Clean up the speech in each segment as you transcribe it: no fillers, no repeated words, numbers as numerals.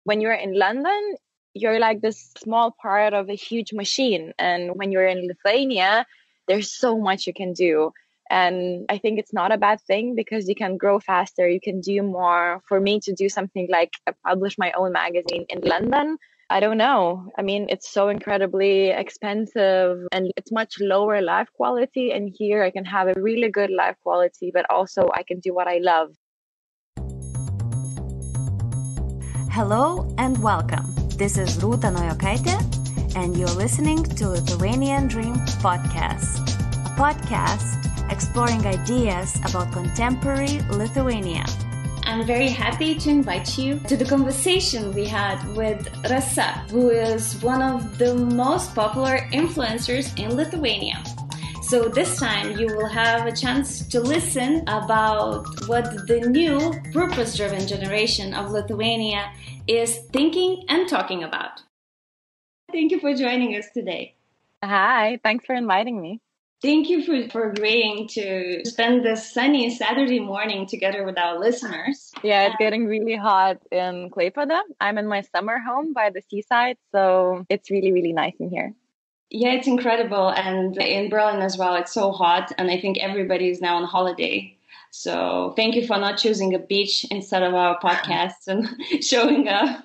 when you're in London, you're like this small part of a huge machine. And when you're in Lithuania, there's so much you can do. And I think it's not a bad thing because you can grow faster, you can do more. For me to do something like publish my own magazine in London, I don't know. I mean, it's so incredibly expensive and it's much lower life quality. And here I can have a really good life quality, but also I can do what I love. Hello and welcome. This is Ruta Naujokaite and you're listening to Lithuanian Dream Podcast, a podcast exploring ideas about contemporary Lithuania. I'm very happy to invite you to the conversation we had with Rasa, who is one of the most popular influencers in Lithuania. So this time you will have a chance to listen about what the new purpose-driven generation of Lithuania is thinking and talking about. Thank you for joining us today. Hi, thanks for inviting me. Thank you for agreeing to spend this sunny Saturday morning together with our listeners. Yeah, it's getting really hot in Klaipėda. I'm in my summer home by the seaside, so it's really, really nice in here. Yeah, it's incredible. And in Berlin as well, it's so hot. And I think everybody is now on holiday. So thank you for not choosing a beach instead of our podcasts and showing up.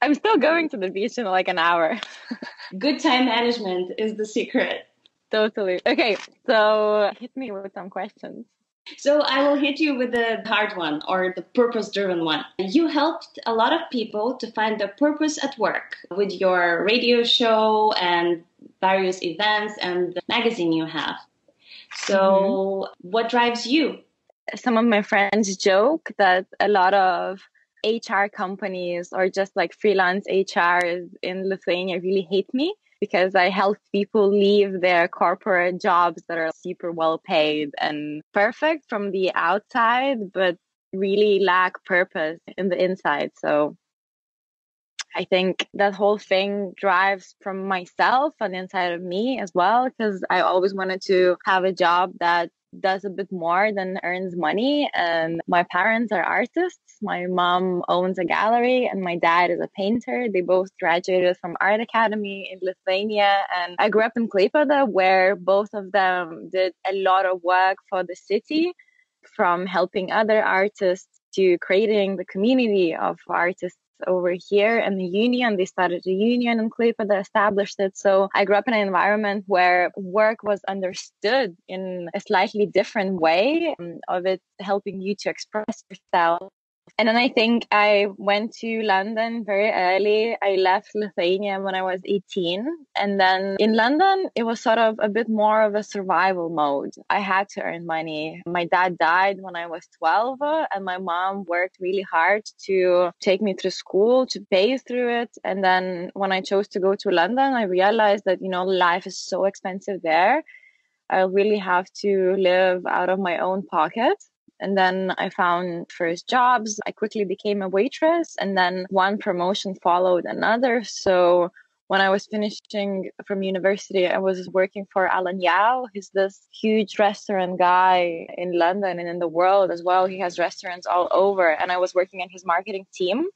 I'm still going to the beach in like an hour. Good time management is the secret. Totally. Okay, so hit me with some questions. So I will hit you with the hard one or the purpose-driven one. You helped a lot of people to find their purpose at work with your radio show and various events and the magazine you have. So what drives you? Some of my friends joke that a lot of HR companies or just like freelance HRs in Lithuania really hate me because I help people leave their corporate jobs that are super well paid and perfect from the outside, but really lack purpose in the inside. So I think that whole thing drives from myself and inside of me as well, because I always wanted to have a job that does a bit more than earns money. And my parents are artists. My mom owns a gallery and my dad is a painter. They both graduated from Art Academy in Lithuania. And I grew up in Klaipėda, where both of them did a lot of work for the city, from helping other artists to creating the community of artists over here in the union. They started a union in Klaipėda, established it. So I grew up in an environment where work was understood in a slightly different way, of it helping you to express yourself. And then I think I went to London very early. I left Lithuania when I was 18. And then in London, it was sort of a bit more of a survival mode. I had to earn money. My dad died when I was 12, and my mom worked really hard to take me through school, to pay through it. And then when I chose to go to London, I realized that, life is so expensive there. I really have to live out of my own pocket. And then I found first jobs. I quickly became a waitress, and then one promotion followed another. So when I was finishing from university, I was working for Alan Yao. He's this huge restaurant guy in London and in the world as well. He has restaurants all over. And I was working in his marketing team.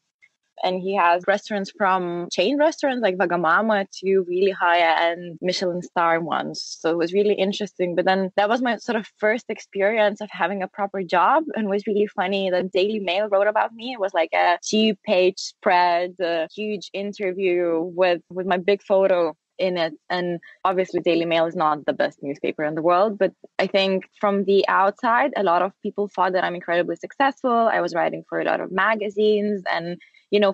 And he has restaurants from chain restaurants like Vagamama to really high-end Michelin star ones. So it was really interesting. But then that was my sort of first experience of having a proper job. And it was really funny that Daily Mail wrote about me. It was like a 2-page spread, a huge interview with my big photo in it. And obviously Daily Mail is not the best newspaper in the world, but I think from the outside, a lot of people thought that I'm incredibly successful. I was writing for a lot of magazines, and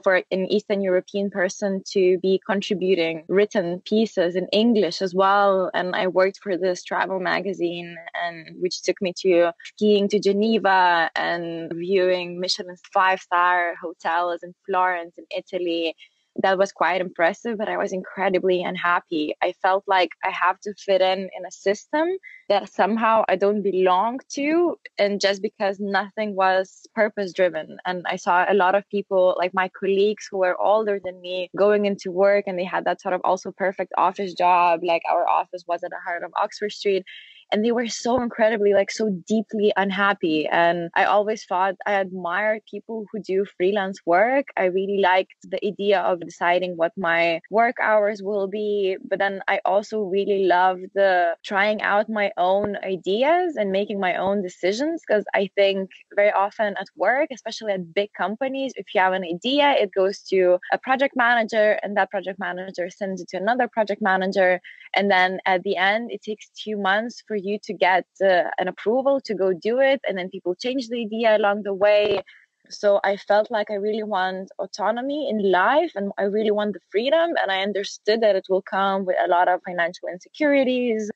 for an Eastern European person to be contributing written pieces in English as well. And I worked for this travel magazine, and which took me to skiing to Geneva and viewing Michelin 5-star hotels in Florence in Italy. That was quite impressive, but I was incredibly unhappy. I felt like I have to fit in a system that somehow I don't belong to, and just because nothing was purpose-driven. And I saw a lot of people, like my colleagues who were older than me, going into work, and they had that sort of also perfect office job. Like our office was at the heart of Oxford Street. and they were so incredibly, like, so deeply unhappy. And I always thought I admire people who do freelance work. I really liked the idea of deciding what my work hours will be. But then I also really love the trying out my own ideas and making my own decisions, because I think very often at work, especially at big companies, if you have an idea, it goes to a project manager, and that project manager sends it to another project manager. And then at the end, it takes 2 months for you to get an approval to go do it. And then people change the idea along the way. So I felt like I really want autonomy in life, and I really want the freedom. And I understood that it will come with a lot of financial insecurities.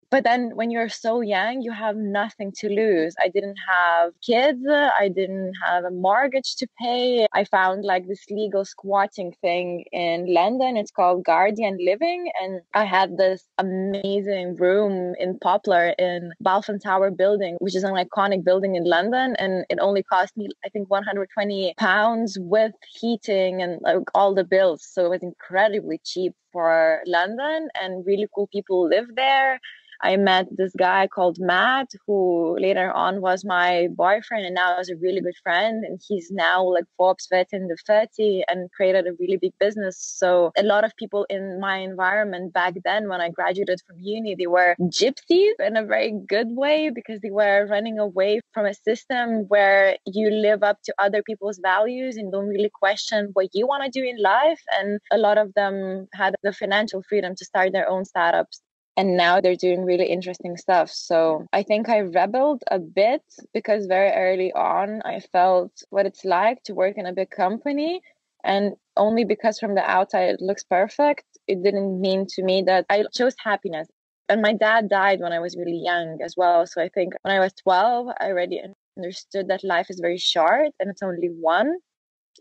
But then when you're so young, you have nothing to lose. I didn't have kids. I didn't have a mortgage to pay. I found like this legal squatting thing in London. It's called Guardian Living. And I had this amazing room in Poplar in Balfour Tower building, which is an iconic building in London. And it only cost me, I think, £120 with heating and like all the bills. So it was incredibly cheap for London, and really cool people live there. I met this guy called Matt, who later on was my boyfriend and now is a really good friend. And he's now like Forbes vet in the 30 and created a really big business. So a lot of people in my environment back then, when I graduated from uni, they were gypsies in a very good way, because they were running away from a system where you live up to other people's values and don't really question what you want to do in life. And a lot of them had the financial freedom to start their own startups. And now they're doing really interesting stuff. So I think I rebelled a bit, because very early on, I felt what it's like to work in a big company. And only because from the outside it looks perfect, it didn't mean to me that I chose happiness. And my dad died when I was really young as well. So I think when I was 12, I already understood that life is very short and it's only one.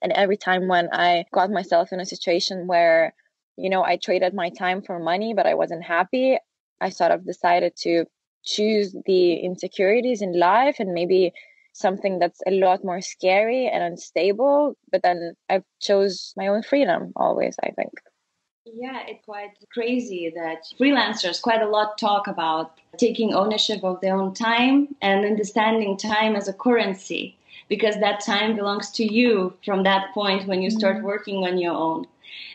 And every time when I got myself in a situation where, you know, I traded my time for money, but I wasn't happy, I sort of decided to choose the insecurities in life and maybe something that's a lot more scary and unstable. But then I chose my own freedom always, I think. Yeah, it's quite crazy that freelancers quite a lot talk about taking ownership of their own time and understanding time as a currency, because that time belongs to you from that point when you start working on your own.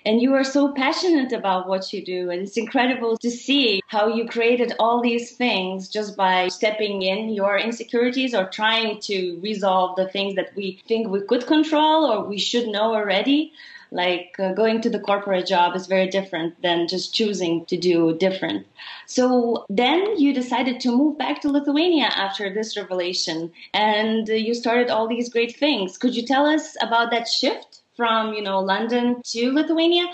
And you are so passionate about what you do. And it's incredible to see how you created all these things just by stepping in your insecurities or trying to resolve the things that we think we could control or we should know already. Like going to the corporate job is very different than just choosing to do different. So then you decided to move back to Lithuania after this revelation, and you started all these great things. Could you tell us about that shift from, London to Lithuania?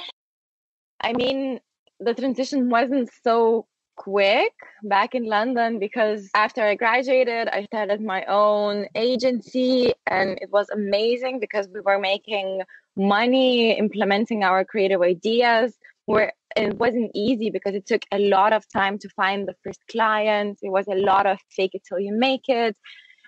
I mean, the transition wasn't so quick back in London, because after I graduated, I started my own agency, and it was amazing because we were making money implementing our creative ideas. Where it wasn't easy because it took a lot of time to find the first client. It was a lot of fake it till you make it.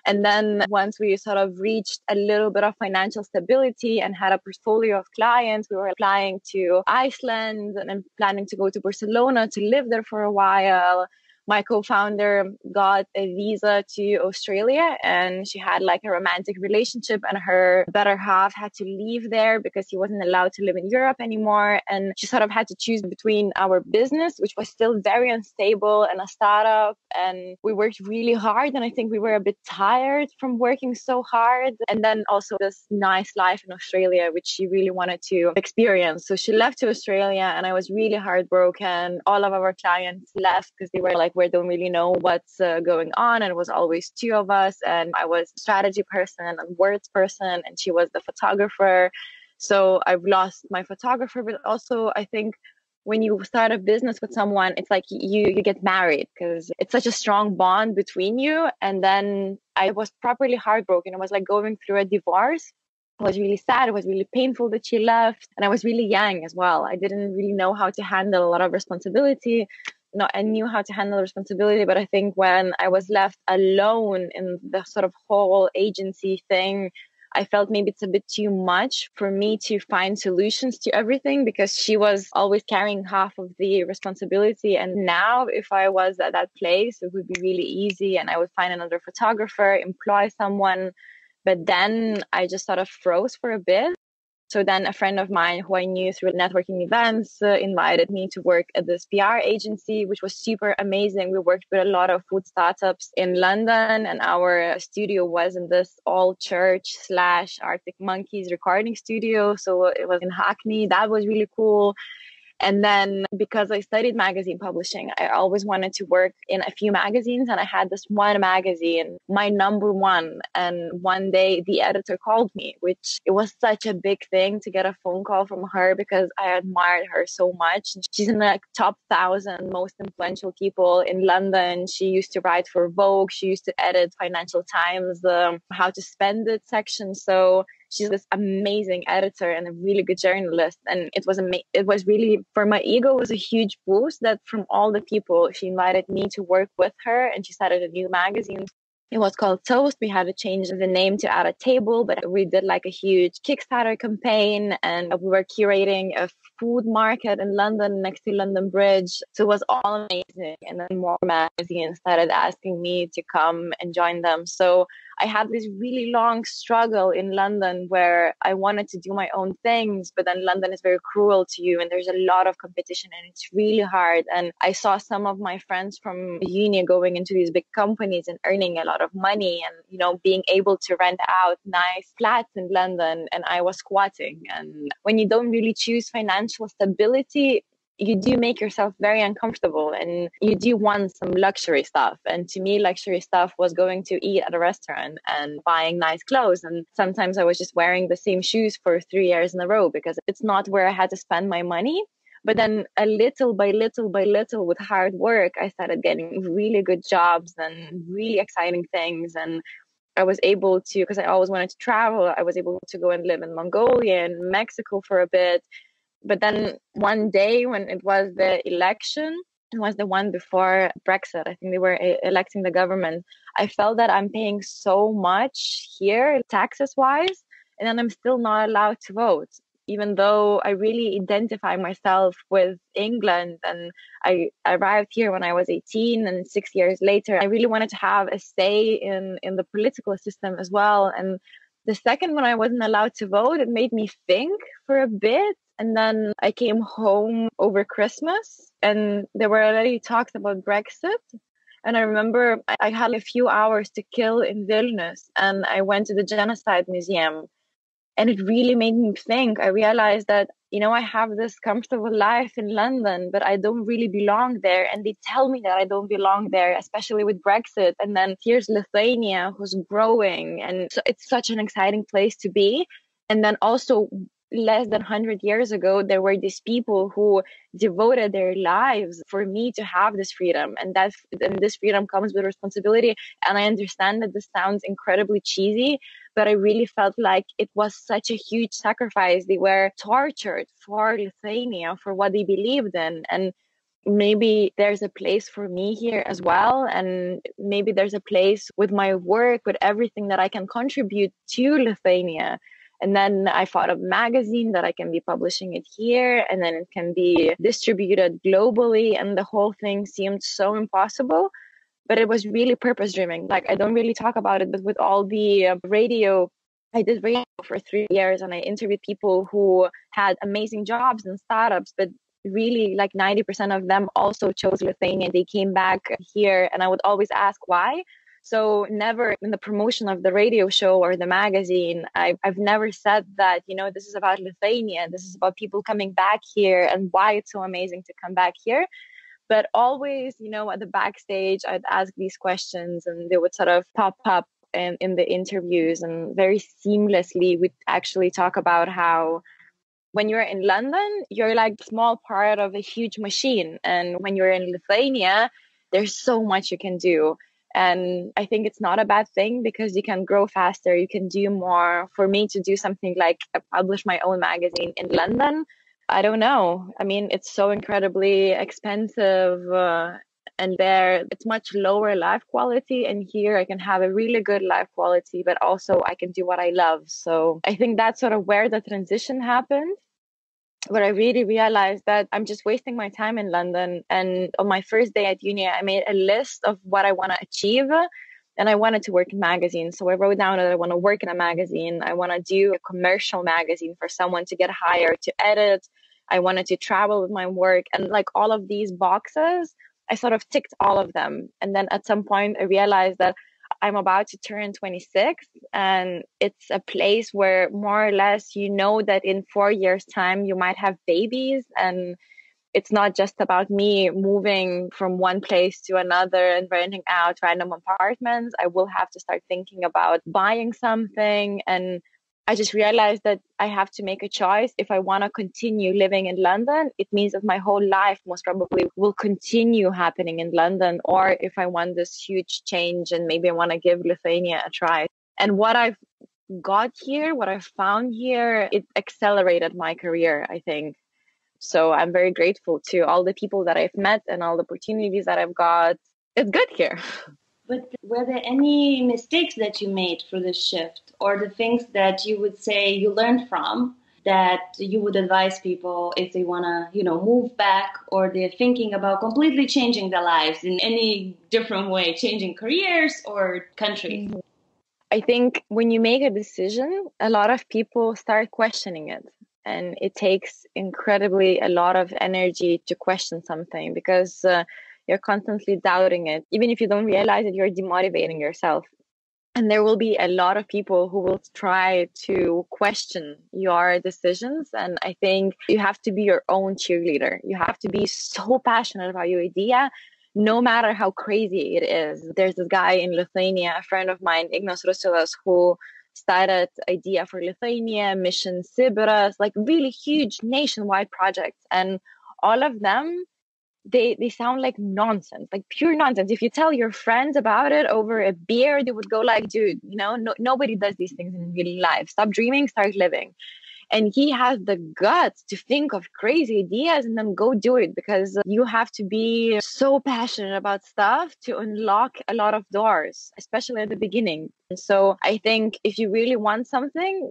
And then once we sort of reached a little bit of financial stability and had a portfolio of clients, we were applying to Iceland and planning to go to Barcelona to live there for a while. My co-founder got a visa to Australia, and she had like a romantic relationship, and her better half had to leave there because he wasn't allowed to live in Europe anymore. And she sort of had to choose between our business, which was still very unstable, and a startup. And we worked really hard, and I think we were a bit tired from working so hard. And then also this nice life in Australia, which she really wanted to experience. So she left to Australia, and I was really heartbroken. All of our clients left because they were like, we don't really know what's going on. And it was always two of us. And I was a strategy person and words person, and she was the photographer. So I've lost my photographer. But also, I think when you start a business with someone, it's like you get married because it's such a strong bond between you. And then I was properly heartbroken. It was like going through a divorce. It was really sad. It was really painful that she left. And I was really young as well. I didn't really know how to handle a lot of responsibility. No, I knew how to handle responsibility, but I think when I was left alone in the sort of whole agency thing, I felt maybe it's a bit too much for me to find solutions to everything because she was always carrying half of the responsibility. And now if I was at that place, it would be really easy and I would find another photographer, employ someone. But then I just sort of froze for a bit. So then a friend of mine who I knew through networking events invited me to work at this PR agency, which was super amazing. We worked with a lot of food startups in London, and our studio was in this all church / Arctic Monkeys recording studio. So it was in Hackney. That was really cool. And then because I studied magazine publishing, I always wanted to work in a few magazines. And I had this one magazine, my number one. And one day the editor called me, which it was such a big thing to get a phone call from her because I admired her so much. She's in the top 1,000 most influential people in London. She used to write for Vogue. She used to edit Financial Times, How to Spend It section. So she's this amazing editor and a really good journalist. And it was really, for my ego, it was a huge boost that from all the people, she invited me to work with her and she started a new magazine. It was called Toast. We had to change the name to At a Table, but we did like a huge Kickstarter campaign and we were curating a food market in London next to London Bridge. So it was all amazing. And then more magazines started asking me to come and join them. So I had this really long struggle in London where I wanted to do my own things, but then London is very cruel to you and there's a lot of competition and it's really hard. And I saw some of my friends from uni going into these big companies and earning a lot of money and, you know, being able to rent out nice flats in London, and I was squatting. And when you don't really choose financial stability, you do make yourself very uncomfortable and you do want some luxury stuff. And to me, luxury stuff was going to eat at a restaurant and buying nice clothes. And sometimes I was just wearing the same shoes for 3 years in a row because it's not where I had to spend my money. But then a little by little by little with hard work, I started getting really good jobs and really exciting things. And I was able to, because I always wanted to travel, I was able to go and live in Mongolia and Mexico for a bit. But then one day when it was the election, it was the one before Brexit, I think they were electing the government, I felt that I'm paying so much here, taxes wise, and then I'm still not allowed to vote, even though I really identify myself with England. And I arrived here when I was 18, and 6 years later, I really wanted to have a say in the political system as well. And the second when I wasn't allowed to vote, it made me think for a bit. And then I came home over Christmas and there were already talks about Brexit. And I remember I had a few hours to kill in Vilnius and I went to the Genocide Museum. And it really made me think. I realized that, you know, I have this comfortable life in London, but I don't really belong there. And they tell me that I don't belong there, especially with Brexit. And then here's Lithuania, who's growing. And so it's such an exciting place to be. And then also less than 100 years ago, there were these people who devoted their lives for me to have this freedom. And this freedom comes with responsibility. And I understand that this sounds incredibly cheesy, but I really felt like it was such a huge sacrifice. They were tortured for Lithuania, for what they believed in. And maybe there's a place for me here as well. And maybe there's a place with my work, with everything that I can contribute to Lithuania. And then I thought of a magazine that I can be publishing it here and then it can be distributed globally. And the whole thing seemed so impossible, but it was really purpose driven. Like I don't really talk about it, but with all the radio, I did radio for 3 years and I interviewed people who had amazing jobs and startups, but really like 90% of them also chose Lithuania. They came back here and I would always ask why. So never in the promotion of the radio show or the magazine, I've never said that, you know, this is about Lithuania. This is about people coming back here and why it's so amazing to come back here. But always, you know, at the backstage, I'd ask these questions and they would sort of pop up in the interviews. And very seamlessly, we'd actually talk about how when you're in London, you're like a small part of a huge machine. And when you're in Lithuania, there's so much you can do. And I think it's not a bad thing because you can grow faster, you can do more. For me to do something like publish my own magazine in London, I don't know. I mean, it's so incredibly expensive And there it's much lower life quality. And here I can have a really good life quality, but also I can do what I love. So I think that's sort of where the transition happened, where I really realized that I'm just wasting my time in London. And on my first day at uni, I made a list of what I want to achieve. And I wanted to work in magazines. So I wrote down that I want to work in a magazine. I want to do a commercial magazine for someone to get hired to edit. I wanted to travel with my work. And like all of these boxes, I sort of ticked all of them. And then at some point, I realized that I'm about to turn 26, and it's a place where more or less you know that in 4 years' time you might have babies, and it's not just about me moving from one place to another and renting out random apartments. I will have to start thinking about buying something. And I just realized that I have to make a choice. If I want to continue living in London, it means that my whole life most probably will continue happening in London. Or if I want this huge change and maybe I want to give Lithuania a try. And what I've got here, what I've found here, it accelerated my career, I think. So I'm very grateful to all the people that I've met and all the opportunities that I've got. It's good here. But were there any mistakes that you made for this shift, or the things that you would say you learned from that you would advise people if they want to, move back, or they're thinking about completely changing their lives in any different way, changing careers or countries? I think when you make a decision, a lot of people start questioning it. And it takes incredibly a lot of energy to question something, because you're constantly doubting it. Even if you don't realize it, you're demotivating yourself. And there will be a lot of people who will try to question your decisions. And I think you have to be your own cheerleader. You have to be so passionate about your idea, no matter how crazy it is. There's this guy in Lithuania, a friend of mine, Ignas Rusilas, who started Idea for Lithuania, Mission Sibiras, like really huge nationwide projects. And all of them, they sound like nonsense, like pure nonsense. If you tell your friends about it over a beer, they would go like, dude, nobody does these things in real life. Stop dreaming, start living. And he has the guts to think of crazy ideas and then go do it, because you have to be so passionate about stuff to unlock a lot of doors, especially at the beginning. And so I think if you really want something,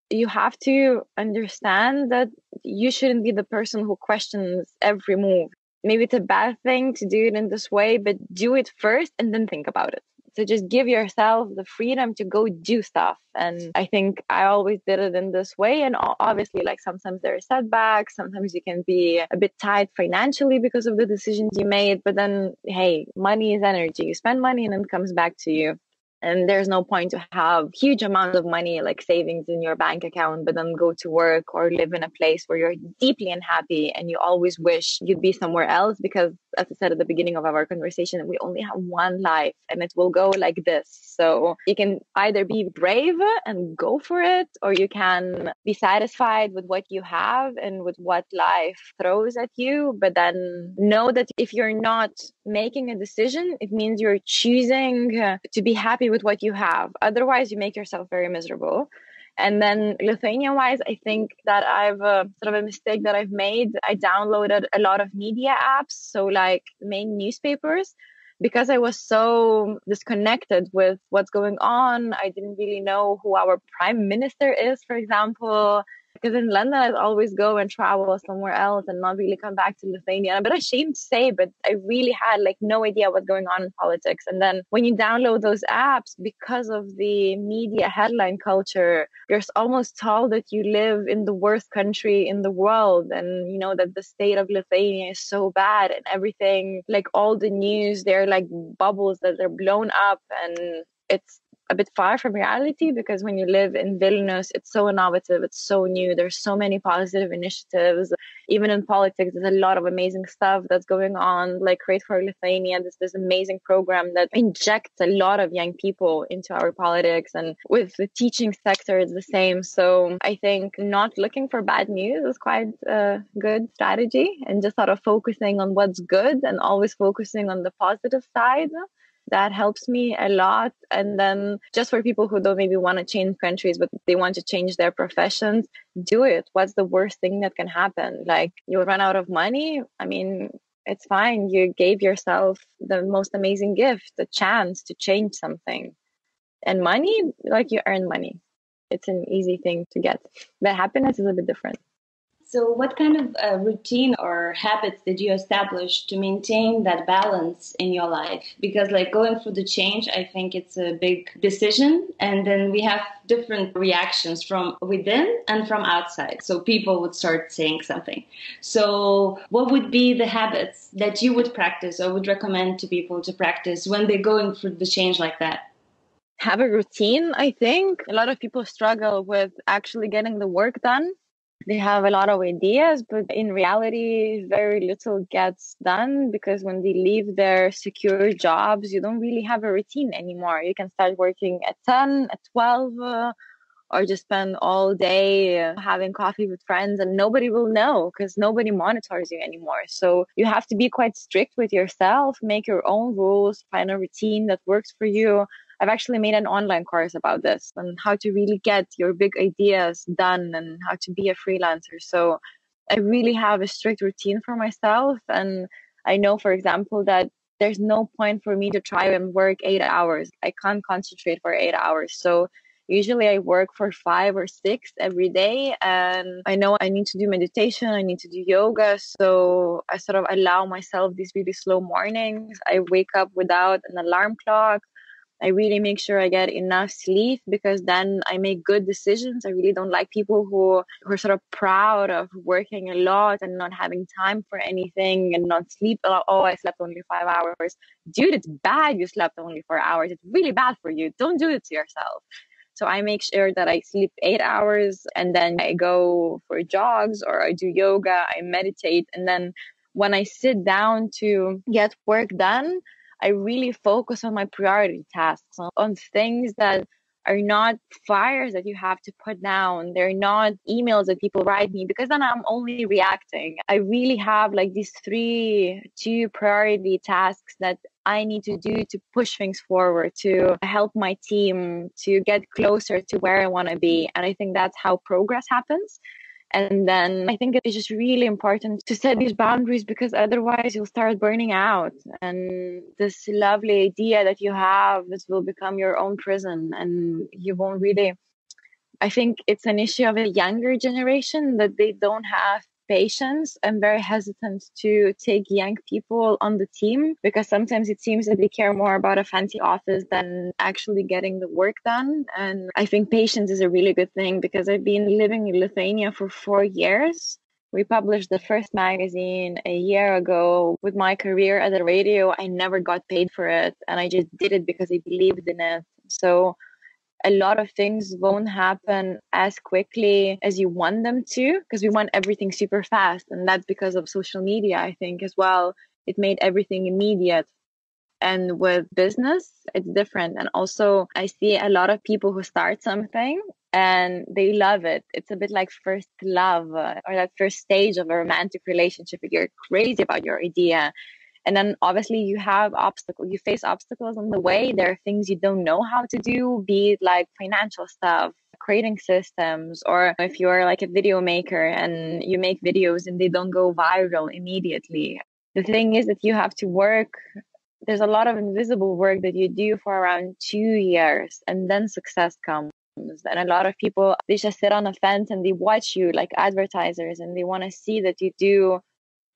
you have to understand that you shouldn't be the person who questions every move. Maybe it's a bad thing to do it in this way, but do it first and then think about it. So just give yourself the freedom to go do stuff. And I think I always did it in this way. And obviously, like sometimes there are setbacks. Sometimes you can be a bit tight financially because of the decisions you made. But then, hey, money is energy. You spend money and it comes back to you. And there's no point to have huge amounts of money like savings in your bank account, but then go to work or live in a place where you're deeply unhappy and you always wish you'd be somewhere else. Because as I said at the beginning of our conversation, we only have one life and it will go like this. So you can either be brave and go for it, or you can be satisfied with what you have and with what life throws at you. But then know that if you're not making a decision, it means you're choosing to be happy with what you have. Otherwise, you make yourself very miserable. And then Lithuania-wise, I think that I've sort of a mistake that I've made. I downloaded a lot of media apps, so like main newspapers, because I was so disconnected with what's going on. I didn't really know who our prime minister is, for example. Because in London, I'd always go and travel somewhere else and not really come back to Lithuania. I'm a bit ashamed to say, but I really had like no idea what's going on in politics. And then when you download those apps, because of the media headline culture, you're almost told that you live in the worst country in the world. And you know that the state of Lithuania is so bad and everything, like all the news, they're like bubbles that are blown up. And it's a bit far from reality, because when you live in Vilnius, it's so innovative, it's so new, there's so many positive initiatives. Even in politics, there's a lot of amazing stuff that's going on, like Create for Lithuania, this amazing program that injects a lot of young people into our politics. And with the teaching sector, it's the same. So I think not looking for bad news is quite a good strategy, and just sort of focusing on what's good and always focusing on the positive side. That helps me a lot. And then just for people who don't maybe want to change countries, but they want to change their professions, do it. What's the worst thing that can happen? Like, you'll run out of money. I mean, It's fine. You gave yourself the most amazing gift, the chance to change something. And money, like you earn money. It's an easy thing to get. But happiness is a bit different. So what kind of routine or habits did you establish to maintain that balance in your life? Because like going through the change, I think it's a big decision. And then we have different reactions from within and from outside. So people would start saying something. So what would be the habits that you would practice or would recommend to people to practice when they're going through the change like that? Have a routine, I think. A lot of people struggle with actually getting the work done. They have a lot of ideas, but in reality, very little gets done because when they leave their secure jobs, you don't really have a routine anymore. You can start working at 10, at 12, or just spend all day having coffee with friends and nobody will know because nobody monitors you anymore. So you have to be quite strict with yourself, make your own rules, find a routine that works for you. I've actually made an online course about this and how to really get your big ideas done and how to be a freelancer. So I really have a strict routine for myself. And I know, for example, that there's no point for me to try and work 8 hours. I can't concentrate for 8 hours. So usually I work for 5 or 6 every day. And I know I need to do meditation. I need to do yoga. So I sort of allow myself these really slow mornings. I wake up without an alarm clock. I really make sure I get enough sleep because then I make good decisions. I really don't like people who are sort of proud of working a lot and not having time for anything and not sleep a lot. Oh, I slept only 5 hours. Dude, it's bad you slept only 4 hours. It's really bad for you. Don't do it to yourself. So I make sure that I sleep 8 hours and then I go for jogs or I do yoga, I meditate. And then when I sit down to get work done, I really focus on my priority tasks, on things that are not fires that you have to put down. They're not emails that people write me because then I'm only reacting. I really have like these two priority tasks that I need to do to push things forward, to help my team, to get closer to where I want to be. And I think that's how progress happens. And then I think it's just really important to set these boundaries because otherwise you'll start burning out. And this lovely idea that you have, this will become your own prison and you won't really... I think it's an issue of a younger generation that they don't have patience. I'm very hesitant to take young people on the team because sometimes it seems that they care more about a fancy office than actually getting the work done. And I think patience is a really good thing because I've been living in Lithuania for 4 years. We published the first magazine a year ago. With my career at the radio, I never got paid for it. And I just did it because I believed in it. So a lot of things won't happen as quickly as you want them to because we want everything super fast. And that's because of social media, I think, as well. It made everything immediate. And with business, it's different. And also, I see a lot of people who start something and they love it. It's a bit like first love or that first stage of a romantic relationship. You're crazy about your idea. And then obviously you face obstacles on the way. There are things you don't know how to do, be it like financial stuff, creating systems, or if you're like a video maker and you make videos and they don't go viral immediately. The thing is that you have to work. There's a lot of invisible work that you do for around 2 years and then success comes. And a lot of people, they just sit on a fence and they watch you like advertisers and they want to see that you do.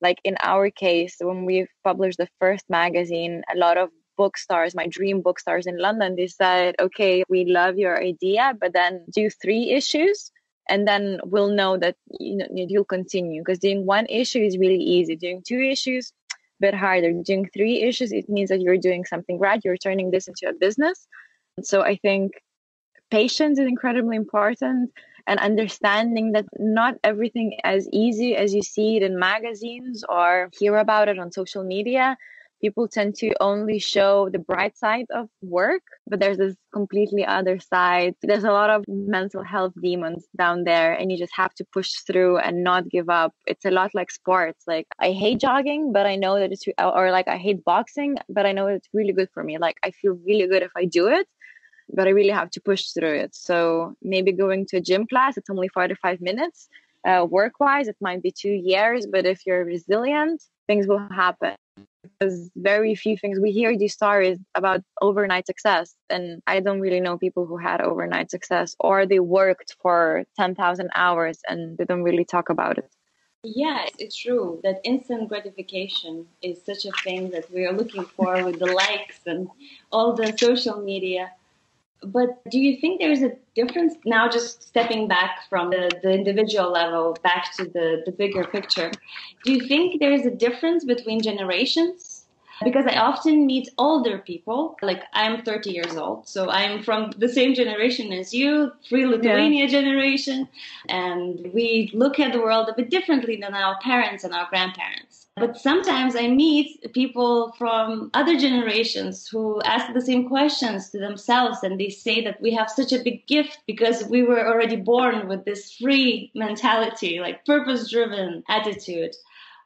Like in our case, when we published the first magazine, a lot of bookstores, my dream bookstores in London, they said, okay, we love your idea, but then do 3 issues and then we'll know that you'll continue. Because doing 1 issue is really easy. Doing 2 issues, a bit harder. Doing 3 issues, it means that you're doing something right. You're turning this into a business. So I think patience is incredibly important. And understanding that not everything as easy as you see it in magazines or hear about it on social media. People tend to only show the bright side of work, but there's this completely other side. There's a lot of mental health demons down there and you just have to push through and not give up. It's a lot like sports. Like I hate jogging, but I know that or like I hate boxing, but I know it's really good for me. Like I feel really good if I do it. But I really have to push through it. So maybe going to a gym class, it's only 45 minutes. Work-wise, it might be 2 years, but if you're resilient, things will happen. Because very few things, we hear these stories about overnight success, and I don't really know people who had overnight success, or they worked for 10,000 hours and they don't really talk about it. Yeah, it's true that instant gratification is such a thing that we are looking for with the likes and all the social media. But do you think there's a difference now, just stepping back from the individual level back to the bigger picture? Do you think there's a difference between generations? Because I often meet older people, like I'm 30 years old, so I'm from the same generation as you, free Lithuania generation, and we look at the world a bit differently than our parents and our grandparents. But sometimes I meet people from other generations who ask the same questions to themselves, and they say that we have such a big gift because we were already born with this free mentality, like purpose-driven attitude.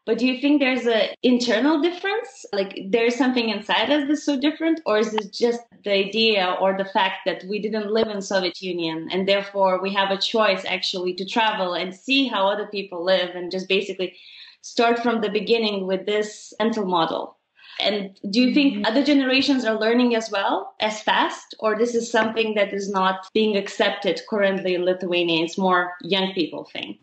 But do you think there's an internal difference? Like there's something inside us that's so different? Or is it just the idea or the fact that we didn't live in Soviet Union and therefore we have a choice actually to travel and see how other people live and just basically start from the beginning with this mental model? And do you think other generations are learning as well, as fast? Or this is something that is not being accepted currently in Lithuania? It's more young people thing.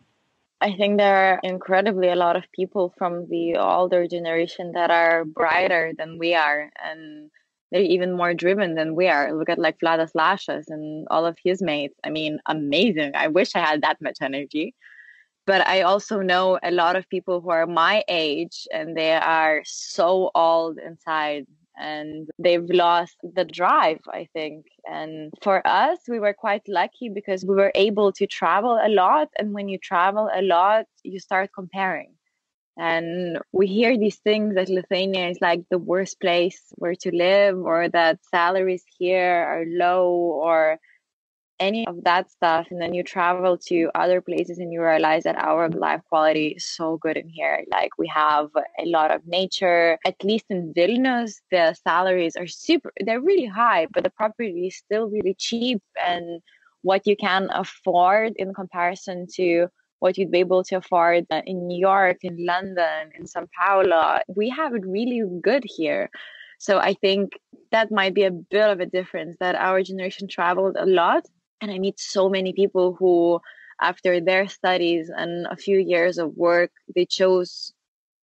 I think there are incredibly a lot of people from the older generation that are brighter than we are, and they're even more driven than we are. Look at like Vladas Lašas and all of his mates. I mean, amazing. I wish I had that much energy. But I also know a lot of people who are my age and they are so old inside and they've lost the drive, I think. And for us, we were quite lucky because we were able to travel a lot. And when you travel a lot, you start comparing. And we hear these things that Lithuania is like the worst place where to live, or that salaries here are low, or any of that stuff. And then you travel to other places and you realize that our life quality is so good in here. Like we have a lot of nature. At least in Vilnius, the salaries are they're really high, but the property is still really cheap, and what you can afford in comparison to what you'd be able to afford in New York, in London, in São Paulo, we have it really good here. So I think that might be a bit of a difference, that our generation traveled a lot. And I meet so many people who, after their studies and a few years of work, they chose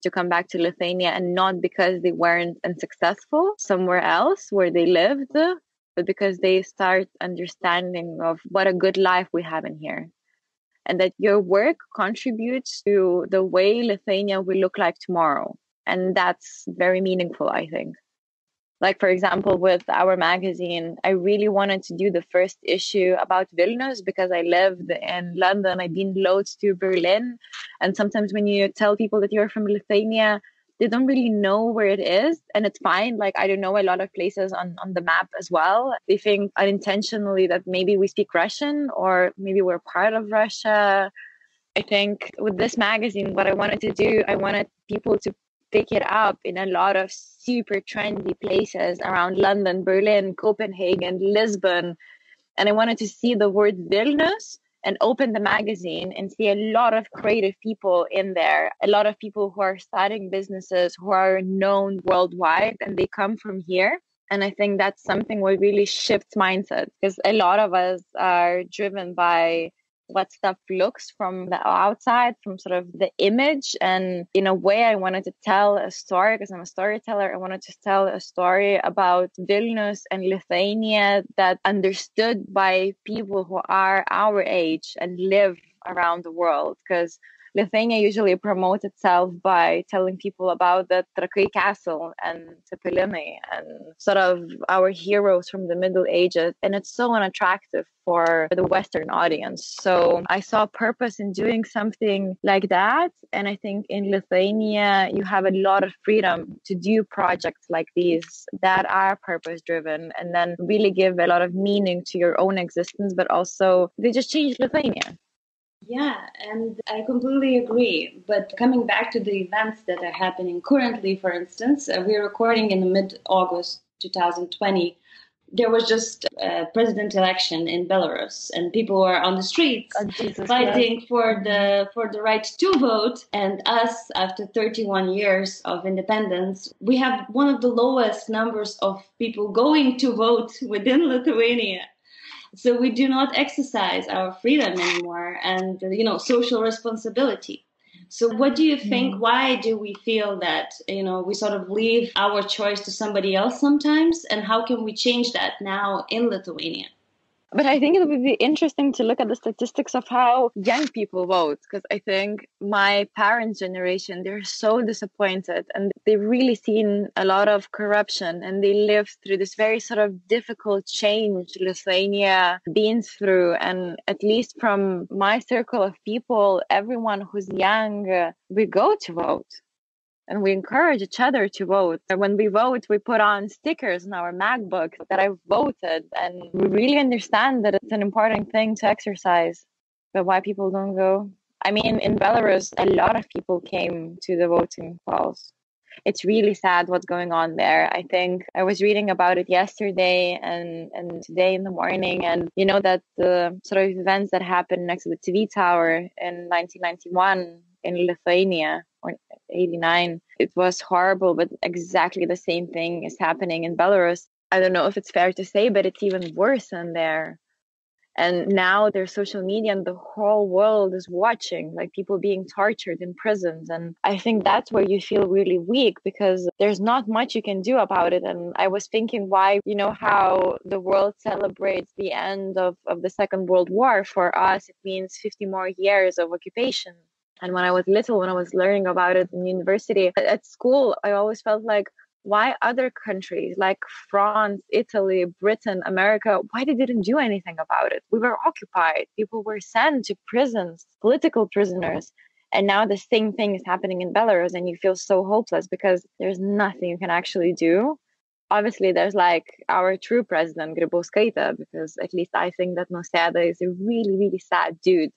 to come back to Lithuania, and not because they weren't unsuccessful somewhere else where they lived, but because they start understanding of what a good life we have in here. And that your work contributes to the way Lithuania will look like tomorrow. And that's very meaningful, I think. Like, for example, with our magazine, I really wanted to do the first issue about Vilnius because I lived in London. I've been loads to Berlin. And sometimes when you tell people that you're from Lithuania, they don't really know where it is. And it's fine. Like, I don't know a lot of places on the map as well. They think unintentionally that maybe we speak Russian or maybe we're part of Russia. I think with this magazine, what I wanted to do, I wanted people to pick it up in a lot of super trendy places around London, Berlin, Copenhagen, Lisbon. And I wanted to see the word Vilnius and open the magazine and see a lot of creative people in there, a lot of people who are starting businesses, who are known worldwide, and they come from here. And I think that's something what really shifts mindset, because a lot of us are driven by what stuff looks from the outside, from sort of the image. And in a way, I wanted to tell a story, because I'm a storyteller. I wanted to tell a story about Vilnius and Lithuania that understood by people who are our age and live around the world. Because Lithuania usually promotes itself by telling people about the Trakai Castle and Cepelinai and sort of our heroes from the Middle Ages. And it's so unattractive for the Western audience. So I saw purpose in doing something like that. And I think in Lithuania, you have a lot of freedom to do projects like these that are purpose driven and then really give a lot of meaning to your own existence, but also they just change Lithuania. Yeah, and I completely agree. But coming back to the events that are happening currently, for instance, we're recording in the mid-August 2020. There was just a president election in Belarus, and people were on the streets fighting for the right to vote. And us, after 31 years of independence, we have one of the lowest numbers of people going to vote within Lithuania. So we do not exercise our freedom anymore and, social responsibility. So what do you think? Why do we feel that, we sort of leave our choice to somebody else sometimes? And how can we change that now in Lithuania? But I think it would be interesting to look at the statistics of how young people vote, because I think my parents' generation, they're so disappointed and they've really seen a lot of corruption, and they lived through this very sort of difficult change Lithuania been through. And at least from my circle of people, everyone who's young, we go to vote. And we encourage each other to vote. When we vote, we put on stickers on our MacBook that I voted. And we really understand that it's an important thing to exercise. But why people don't go? I mean, in Belarus, a lot of people came to the voting polls. It's really sad what's going on there. I think I was reading about it yesterday and today in the morning. And that the sort of events that happened next to the TV tower in 1991 in Lithuania, or 89, it was horrible, but exactly the same thing is happening in Belarus. I don't know if it's fair to say, but it's even worse in there. And now there's social media and the whole world is watching, like people being tortured in prisons. And I think that's where you feel really weak, because there's not much you can do about it. And I was thinking why, how the world celebrates the end of the Second World War. For us, it means 50 more years of occupation. And when I was little, when I was learning about it in university, at school, I always felt like, why other countries like France, Italy, Britain, America, why they didn't do anything about it? We were occupied. People were sent to prisons, political prisoners. And now the same thing is happening in Belarus, and you feel so hopeless because there's nothing you can actually do. Obviously, there's like our true president, Grybauskaite, because at least I think that Nausėda is a really, really sad dude.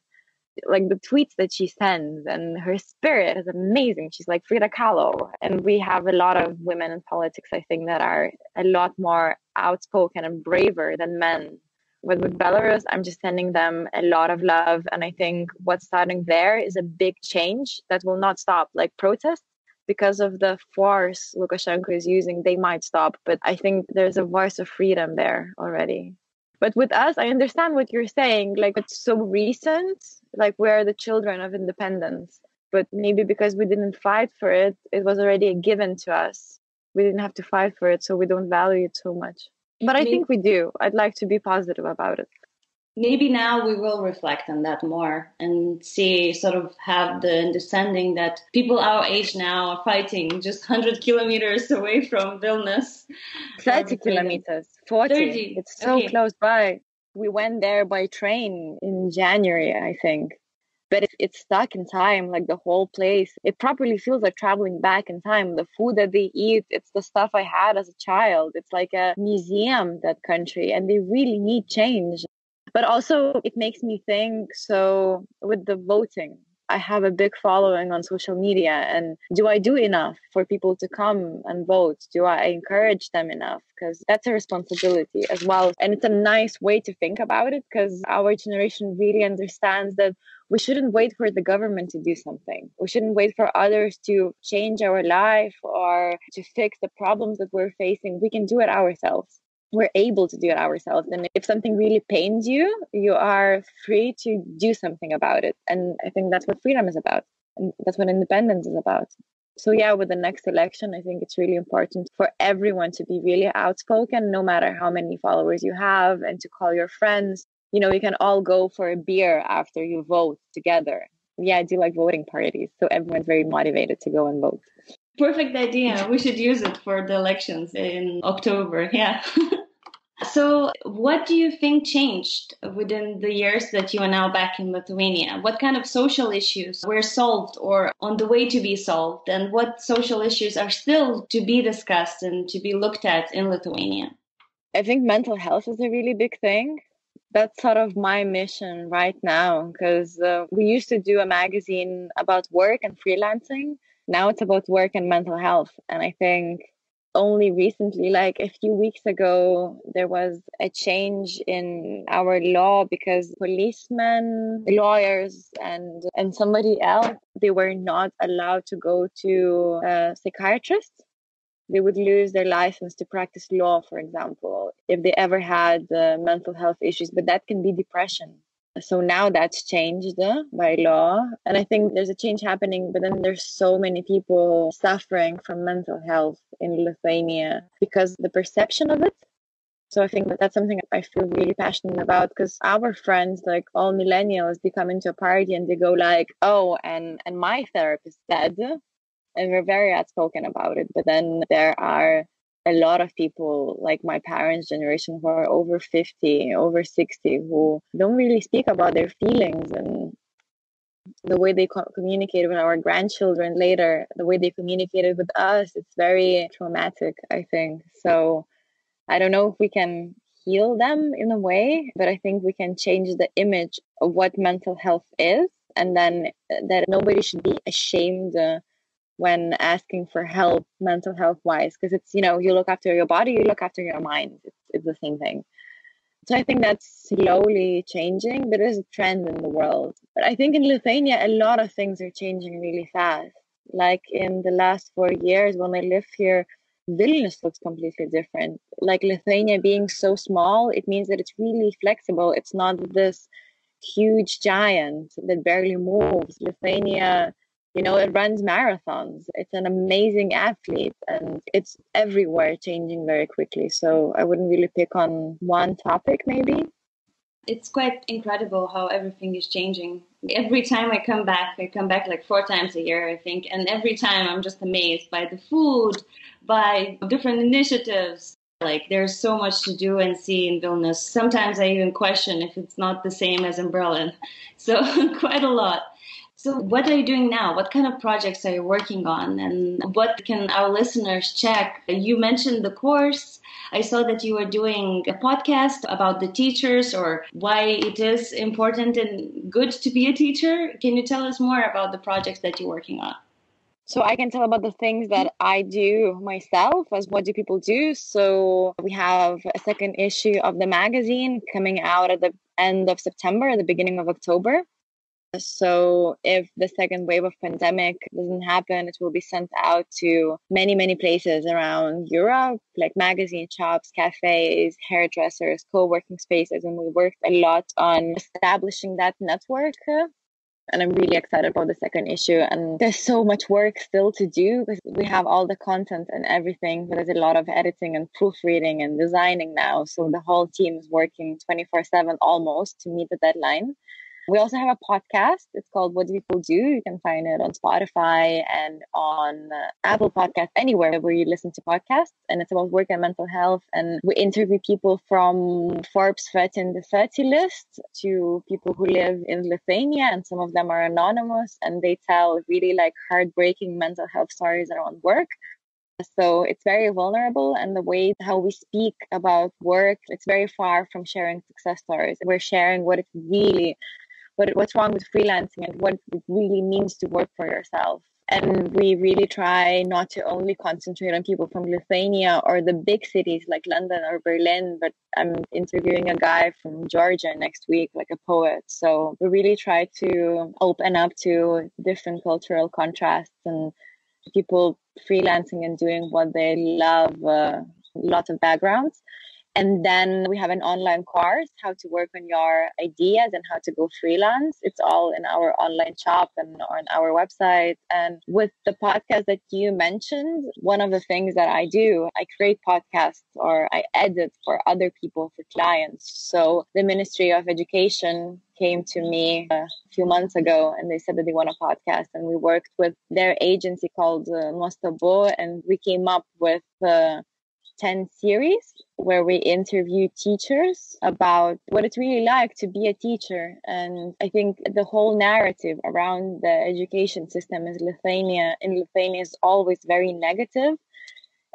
Like the tweets that she sends and her spirit is amazing. She's like Frida Kahlo. And we have a lot of women in politics, I think, that are a lot more outspoken and braver than men. But with Belarus, I'm just sending them a lot of love. And I think what's starting there is a big change that will not stop. Like protests, because of the force Lukashenko is using, they might stop. But I think there's a voice of freedom there already. But with us, I understand what you're saying. Like, it's so recent. Like, we're the children of independence. But maybe because we didn't fight for it, it was already given to us. We didn't have to fight for it, so we don't value it so much. But I think we do. I'd like to be positive about it. Maybe now we will reflect on that more and have the understanding that people our age now are fighting just 100 kilometers away from Vilnius. 30 kilometers, 40. 30. It's so close by. We went there by train in January, I think. But it's stuck in time, like the whole place. It properly feels like traveling back in time. The food that they eat, it's the stuff I had as a child. It's like a museum, that country, and they really need change. But also it makes me think, so with the voting, I have a big following on social media. And do I do enough for people to come and vote? Do I encourage them enough? Because that's a responsibility as well. And it's a nice way to think about it, because our generation really understands that we shouldn't wait for the government to do something. We shouldn't wait for others to change our life or to fix the problems that we're facing. We can do it ourselves. We're able to do it ourselves. And if something really pains you, you are free to do something about it. And I think that's what freedom is about. And that's what independence is about. So yeah, with the next election, I think it's really important for everyone to be really outspoken, no matter how many followers you have, and to call your friends. You can all go for a beer after you vote together. Yeah, I do like voting parties. So everyone's very motivated to go and vote. Perfect idea. We should use it for the elections in October. Yeah. So what do you think changed within the years that you are now back in Lithuania? What kind of social issues were solved or on the way to be solved? And what social issues are still to be discussed and to be looked at in Lithuania? I think mental health is a really big thing. That's sort of my mission right now, because we used to do a magazine about work and freelancing. Now it's about work and mental health. And I think only recently, like a few weeks ago, there was a change in our law because policemen, lawyers, and somebody else, they were not allowed to go to a psychiatrist. They would lose their license to practice law, for example, if they ever had mental health issues, but that can be depression. So now that's changed by law. And I think there's a change happening, but then there's so many people suffering from mental health in Lithuania because the perception of it. So I think that's something I feel really passionate about, because our friends, like all millennials, they come into a party and they go like, oh, and my therapist said, and we're very outspoken about it. But then there are a lot of people like my parents' generation who are over 50, over 60, who don't really speak about their feelings, and the way they communicate with our grandchildren later, the way they communicated with us, it's very traumatic, I think. So I don't know if we can heal them in a way, but I think we can change the image of what mental health is, and then that nobody should be ashamed when asking for help mental health wise, because it's, you look after your body, you look after your mind. It's the same thing. So I think that's slowly changing. There is a trend in the world, but I think in Lithuania a lot of things are changing really fast. Like in the last 4 years when I lived here, Vilnius looks completely different. Like Lithuania being so small, it means that it's really flexible. It's not this huge giant that barely moves. Lithuania, it runs marathons. It's an amazing athlete, and it's everywhere changing very quickly. So I wouldn't really pick on one topic, maybe. It's quite incredible how everything is changing. Every time I come back like 4 times a year, I think. And every time I'm just amazed by the food, by different initiatives. Like there's so much to do and see in Vilnius. Sometimes I even question if it's not the same as in Berlin. So quite a lot. So what are you doing now? What kind of projects are you working on? And what can our listeners check? You mentioned the course. I saw that you were doing a podcast about the teachers, or why it is important and good to be a teacher. Can you tell us more about the projects that you're working on? So I can tell about the things that I do myself, as what do people do. So we have a second issue of the magazine coming out at the end of September, the beginning of October. So if the second wave of pandemic doesn't happen, it will be sent out to many, many places around Europe, like magazine shops, cafes, hairdressers, co-working spaces. And we worked a lot on establishing that network. And I'm really excited about the second issue. And there's so much work still to do, because we have all the content and everything, but there's a lot of editing and proofreading and designing now. So the whole team is working 24/7 almost to meet the deadline. We also have a podcast. It's called What Do People Do? You can find it on Spotify and on Apple Podcasts, anywhere where you listen to podcasts. And it's about work and mental health. And we interview people from Forbes 30 and the 30 list to people who live in Lithuania. And some of them are anonymous. And they tell really heartbreaking mental health stories around work. So it's very vulnerable, and the way how we speak about work, it's very far from sharing success stories. We're sharing what it's really, what's wrong with freelancing and what it really means to work for yourself. And we really try not to only concentrate on people from Lithuania or the big cities like London or Berlin, but I'm interviewing a guy from Georgia next week, like a poet. So we really try to open up to different cultural contrasts and people freelancing and doing what they love, lots of backgrounds. And then we have an online course, how to work on your ideas and how to go freelance. It's all in our online shop and on our website. And with the podcast that you mentioned, one of the things that I do, I create podcasts or I edit for other people, for clients. So the Ministry of Education came to me a few months ago and they said that they want a podcast. And we worked with their agency called Nuostabu, and we came up with 10 series where we interview teachers about what it's really like to be a teacher. And I think the whole narrative around the education system in Lithuania is always very negative.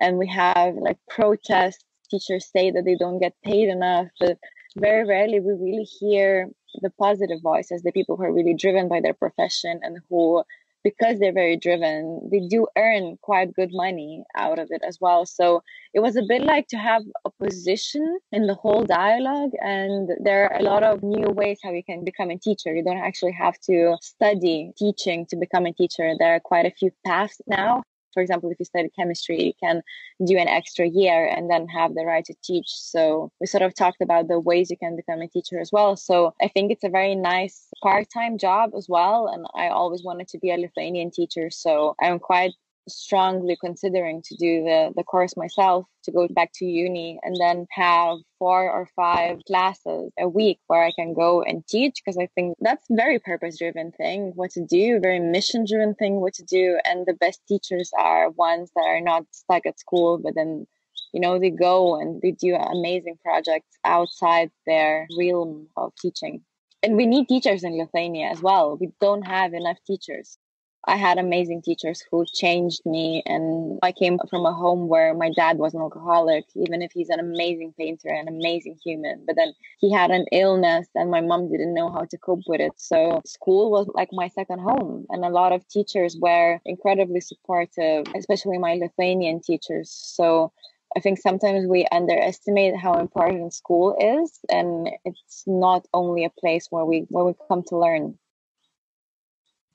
And we have protests, teachers say that they don't get paid enough, but very rarely we really hear the positive voices, the people who are really driven by their profession and who because they're very driven, they do earn quite good money out of it as well. So it was a bit like to have a position in the whole dialogue. And there are a lot of new ways how you can become a teacher. You don't actually have to study teaching to become a teacher. There are quite a few paths now. For example, if you study chemistry, you can do an extra year and then have the right to teach. So we sort of talked about the ways you can become a teacher as well. So I think it's a very nice part-time job as well. And I always wanted to be a Lithuanian teacher. So I'm quite strongly considering to do the course myself, to go back to uni and then have 4 or 5 classes a week where I can go and teach, because I think that's very purpose-driven thing, what to do, very mission-driven thing, what to do. And the best teachers are ones that are not stuck at school, but then, you know, they go and they do amazing projects outside their realm of teaching. And we need teachers in Lithuania as well. We don't have enough teachers. I had amazing teachers who changed me, and I came from a home where my dad was an alcoholic, even if he's an amazing painter, an amazing human. But then he had an illness and my mom didn't know how to cope with it. So school was like my second home, and a lot of teachers were incredibly supportive, especially my Lithuanian teachers. So I think sometimes we underestimate how important school is, and it's not only a place where we come to learn.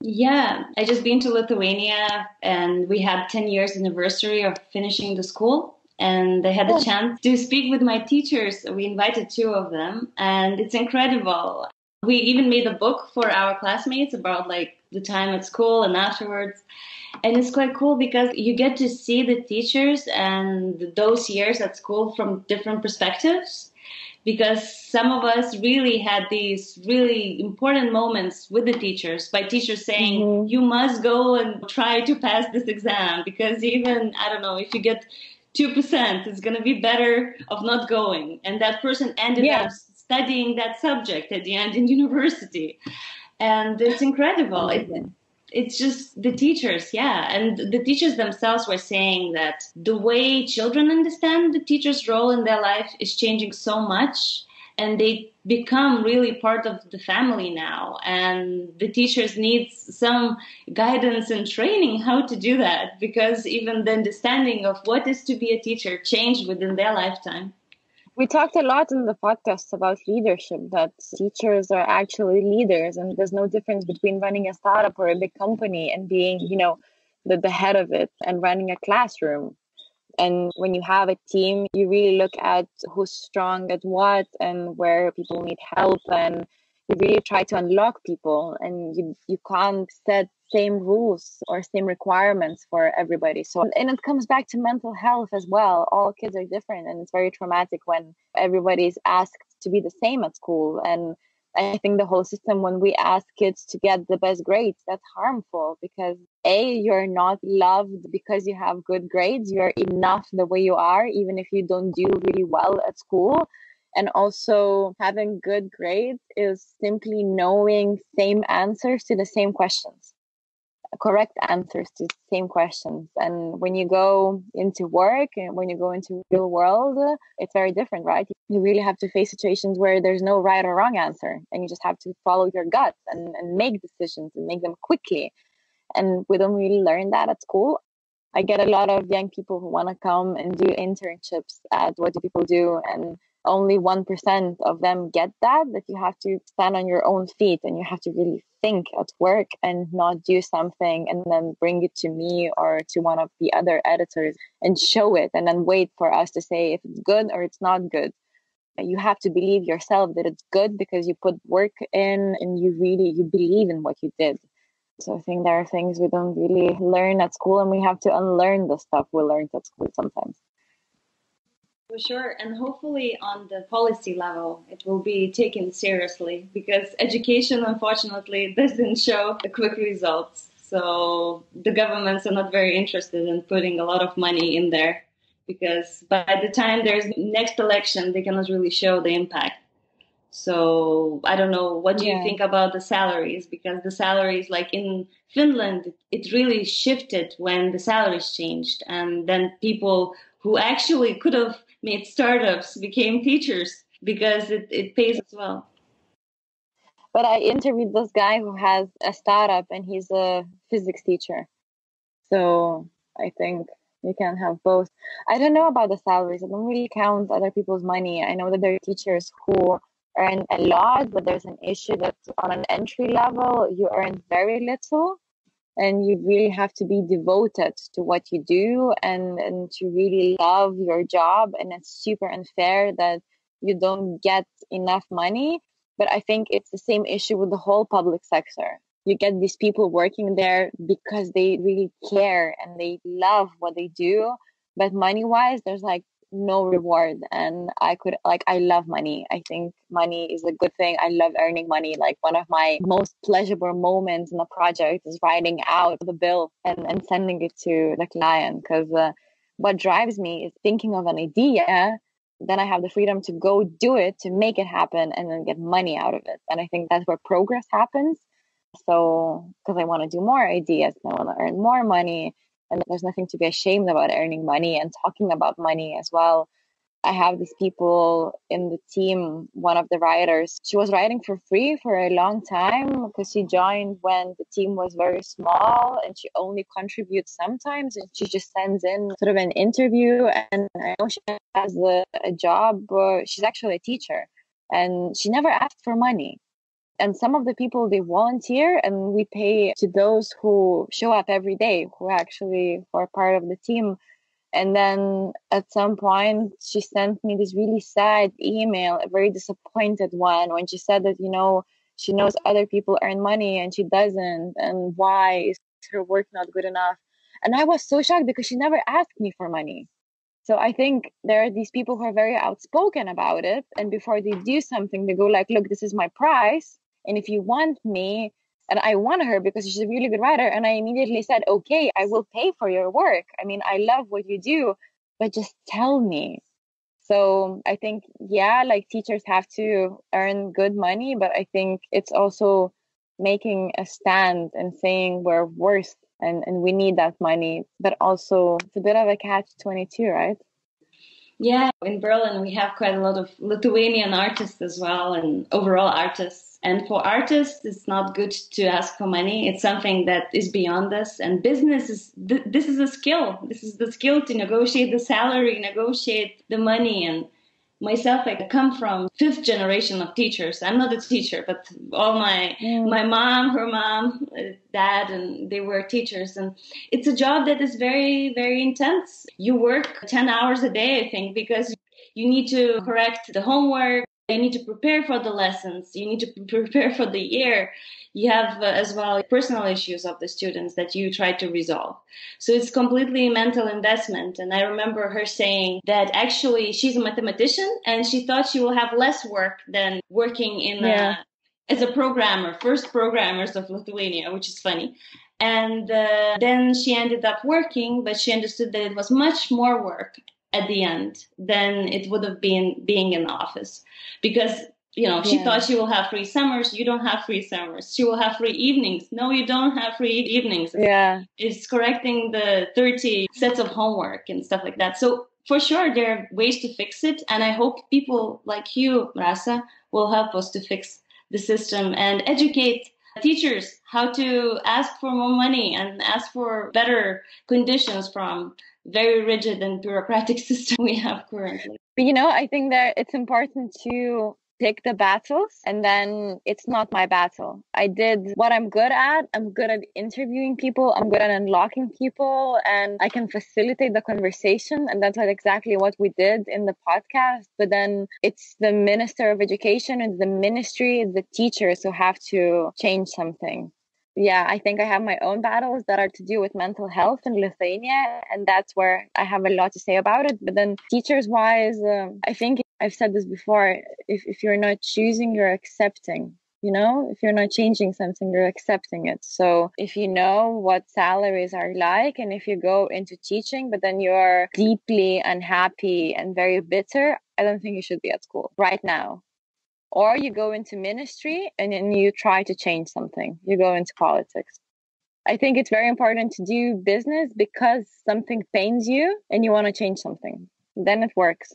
Yeah, I just been to Lithuania, and we had 10 years anniversary of finishing the school, and I had the chance to speak with my teachers. We invited 2 of them, and it's incredible. We even made a book for our classmates about like the time at school and afterwards. And it's quite cool because you get to see the teachers and those years at school from different perspectives. Because some of us really had these really important moments with the teachers, by teachers saying, you must go and try to pass this exam, because even, I don't know, if you get 2%, it's going to be better of not going. And that person ended up studying that subject at the end in university. And it's incredible. It's just the teachers, and the teachers themselves were saying that the way children understand the teacher's role in their life is changing so much, and they become really part of the family now. And the teachers need some guidance and training how to do that, because even the understanding of what is to be a teacher changed within their lifetime. We talked a lot in the podcast about leadership, that teachers are actually leaders, and there's no difference between running a startup or a big company and being, you know, the head of it and running a classroom. And when you have a team, you really look at who's strong at what and where people need help, and you really try to unlock people, and you can't set same rules or same requirements for everybody. So, and it comes back to mental health as well. All kids are different, and it's very traumatic when everybody's asked to be the same at school. And I think the whole system, when we ask kids to get the best grades, that's harmful, because you're not loved because you have good grades. You're enough the way you are, even if you don't do really well at school. And also having good grades is simply knowing same answers to the same questions, correct answers to the same questions. And when you go into work and when you go into real world, it's very different, right? You really have to face situations where there's no right or wrong answer, and you just have to follow your gut and make decisions and make them quickly. And we don't really learn that at school. I get a lot of young people who want to come and do internships at What Do People Do, and only 1% of them get that you have to stand on your own feet, and you have to really think at work and not do something and then bring it to me or to one of the other editors and show it and then wait for us to say if it's good or it's not good. You have to believe yourself that it's good because you put work in and you believe in what you did. So I think there are things we don't really learn at school, and we have to unlearn the stuff we learned at school sometimes. For sure. And hopefully on the policy level, it will be taken seriously, because education, unfortunately, doesn't show the quick results. So the governments are not very interested in putting a lot of money in there, because by the time there's next election, they cannot really show the impact. So I don't know, what do you think about the salaries? Because the salaries, like in Finland, it really shifted when the salaries changed. And then people who actually could have made startups became teachers because it pays as well. But I interviewed this guy who has a startup and he's a physics teacher. So I think you can have both. I don't know about the salaries. I don't really count other people's money. I know that there are teachers who earn a lot, but there's an issue that on an entry level, you earn very little. And you really have to be devoted to what you do and to really love your job. And it's super unfair that you don't get enough money. But I think it's the same issue with the whole public sector. You get these people working there because they really care and they love what they do. But money-wise, there's like no reward. And I love money. I think money is a good thing. I love earning money. Like one of my most pleasurable moments in a project is writing out the bill and sending it to the client. Because what drives me is thinking of an idea. Then I have the freedom to go do it, to make it happen, and then get money out of it. And I think that's where progress happens. So, because I want to do more ideas, and I want to earn more money. And there's nothing to be ashamed about earning money and talking about money as well. I have these people in the team. One of the writers, she was writing for free for a long time because she joined when the team was very small and she only contributes sometimes and she just sends in sort of an interview. And I know she has a job. She's actually a teacher and she never asked for money. And some of the people, they volunteer and we pay to those who show up every day, who actually are part of the team. And then at some point, she sent me this really sad email, a very disappointed one, when she said that, she knows other people earn money and she doesn't. And why is her work not good enough? And I was so shocked because she never asked me for money. So I think there are these people who are very outspoken about it. And before they do something, they go like, look, this is my price. And if you want me, and I want her because she's a really good writer. And I immediately said, okay, I will pay for your work. I mean, I love what you do, but just tell me. So I think, like teachers have to earn good money, but I think it's also making a stand and saying we're worth and we need that money. But also it's a bit of a catch-22, right? Yeah, in Berlin, we have quite a lot of Lithuanian artists as well and overall artists. And for artists, it's not good to ask for money. It's something that is beyond us. And business this is a skill. This is the skill to negotiate the salary, negotiate the money. And myself, I come from 5th generation of teachers. I'm not a teacher, but all my mom, her mom, dad, and they were teachers. And it's a job that is very, very intense. You work 10 hours a day, I think, because you need to correct the homework. You need to prepare for the lessons. You need to prepare for the year. You have as well personal issues of the students that you try to resolve. So it's completely mental investment. And I remember her saying that actually she's a mathematician and she thought she will have less work than working in as a programmer, first programmers of Lithuania, which is funny. And then she ended up working, but she understood that it was much more work at the end than it would have been being in the office. Because, she thought she will have free summers. You don't have free summers. She will have free evenings. No, you don't have free evenings. Yeah. It's correcting the 30 sets of homework and stuff like that. So for sure, there are ways to fix it. And I hope people like you, Rasa, will help us to fix the system and educate teachers how to ask for more money and ask for better conditions from very rigid and bureaucratic system we have currently. But, I think that it's important to pick the battles and then it's not my battle. I did what I'm good at. I'm good at interviewing people. I'm good at unlocking people and I can facilitate the conversation. And that's exactly what we did in the podcast. But then it's the Minister of Education and the ministry, the teachers who have to change something. Yeah, I think I have my own battles that are to do with mental health in Lithuania, and that's where I have a lot to say about it. But then teachers-wise, I think I've said this before, if you're not choosing, you're accepting. If you're not changing something, you're accepting it. So if you know what salaries are like, and if you go into teaching, but then you're deeply unhappy and very bitter, I don't think you should be at school right now. Or you go into ministry and then you try to change something. You go into politics. I think it's very important to do business because something pains you and you want to change something. Then it works.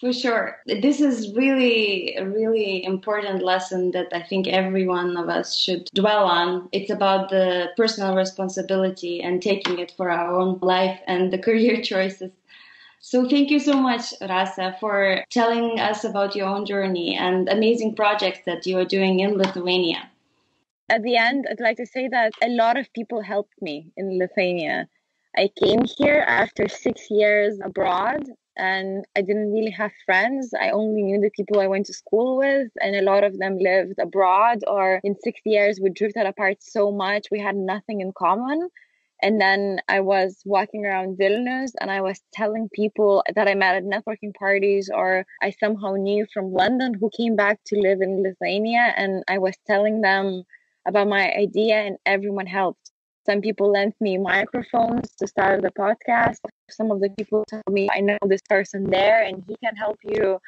For sure. This is really a really important lesson that I think every one of us should dwell on. It's about the personal responsibility and taking it for our own life and the career choices. So thank you so much, Rasa, for telling us about your own journey and amazing projects that you are doing in Lithuania. At the end, I'd like to say that a lot of people helped me in Lithuania. I came here after 6 years abroad, and I didn't really have friends. I only knew the people I went to school with, and a lot of them lived abroad, or in 6 years we drifted apart so much we had nothing in common. And then I was walking around Vilnius and I was telling people that I met at networking parties or I somehow knew from London who came back to live in Lithuania, and I was telling them about my idea and everyone helped. Some people lent me microphones to start the podcast. Some of the people told me, I know this person there and he can help you.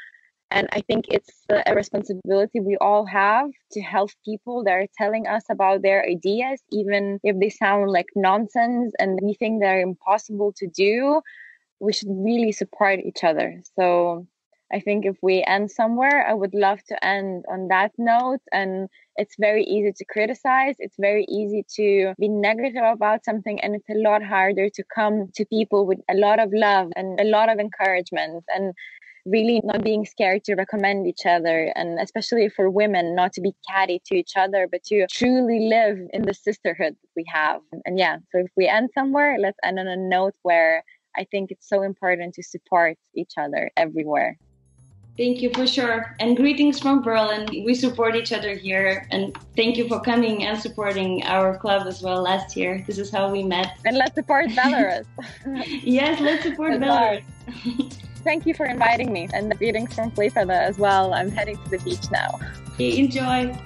And I think it's a responsibility we all have to help people that are telling us about their ideas, even if they sound like nonsense and we think they're impossible to do. We should really support each other. So I think if we end somewhere, I would love to end on that note. And it's very easy to criticize. It's very easy to be negative about something. And it's a lot harder to come to people with a lot of love and a lot of encouragement and really not being scared to recommend each other. And especially for women, not to be catty to each other, but to truly live in the sisterhood that we have. And yeah, so if we end somewhere, let's end on a note where I think it's so important to support each other everywhere. Thank you, for sure. And greetings from Berlin. We support each other here. And thank you for coming and supporting our club as well last year. This is how we met. And let's support Belarus. Yes, let's support Belarus. Thank you for inviting me. And greetings from Klaipėda as well. I'm heading to the beach now. Okay, enjoy.